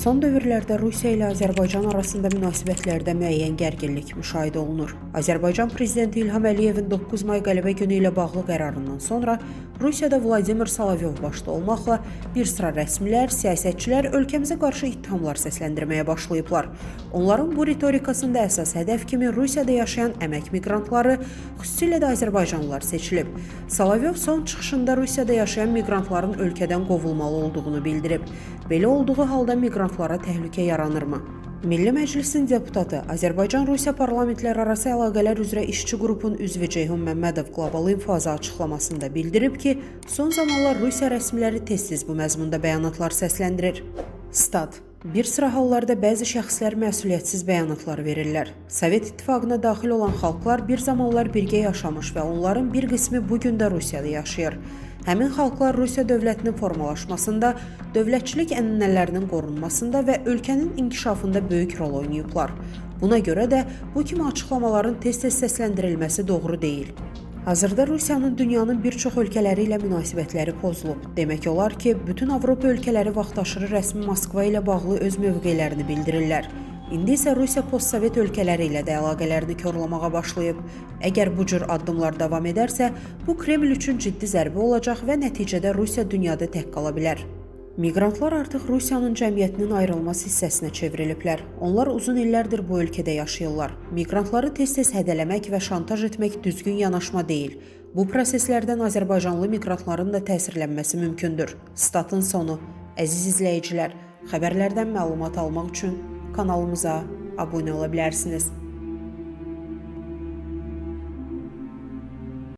Son dövrlərdə Rusiya ilə Azərbaycan arasında münasibətlərdə müəyyən gərginlik müşahidə olunur. Azərbaycan prezidenti İlham Əliyevin 9 may qələbə günü ilə bağlı qərarından sonra Rusiyada Vladimir Solovyov başda olmaqla bir sıra rəsmilər, siyasətçilər ölkəmizə qarşı ittihamlar səsləndirməyə başlayıblar. Onların bu ritorikasında əsas hədəf kimi Rusiyada yaşayan əmək miqrantları, xüsusilə də azərbaycanlılar seçilib. Solovyov son çıxışında Rusiyada yaşayan miqrantların ölkədən qovulmalı olduğunu bildirib. Belə olduğu halda miqrantlara təhlükə yaranırmı? Milli Məclisin deputatı, Azərbaycan-Rusiya parlamentlərarası əlaqələr üzrə işçi qrupun üzvü Ceyhun Məmmədov Qlobal İnfoza açıqlamasında bildirib ki, son zamanlar Rusiya rəsmiləri tez-tez bu məzmunda bəyanatlar səsləndirir. Stat: Bir sıra hallarda bəzi şəxslər məsuliyyətsiz bəyanatlar verirlər. Sovet İttifaqına daxil olan xalqlar bir zamanlar birgə yaşamış və onların bir qismi bugün də Rusiyada yaşayır. Həmin xalqlar Rusiya dövlətinin formalaşmasında, dövlətçilik ənənələrinin qorunmasında və ölkənin inkişafında böyük rol oynayıblar. Buna görə də bu kimi açıqlamaların tez-tez səsləndirilməsi doğru deyil. Hazırda Rusiyanın dünyanın bir çox ölkələri ilə münasibətləri pozulub. Demək olar ki, bütün Avropa ölkələri vaxtaşırı rəsmi Moskva ilə bağlı öz mövqelərini bildirirlər. İndi isə Rusiya postsovet ölkələri ilə də əlaqələrini korlamağa başlayıb. Əgər bu cür addımlar davam edərsə, bu Kreml üçün ciddi zərbə olacaq və nəticədə Rusiya dünyada tək qala bilər. Miqrantlar artıq Rusiyanın cəmiyyətinin ayrılmaz hissəsinə çevriliblər. Onlar uzun illərdir bu ölkədə yaşayırlar. Miqrantları tez-tez hədələmək və şantaj etmək düzgün yanaşma deyil. Bu proseslərdən azərbaycanlı miqrantların da təsirlənməsi mümkündür. Statın sonu. Əziz izləyicilər, xəbərlərdən məlumat almaq üçün kanalımıza abunə ola bilərsiniz.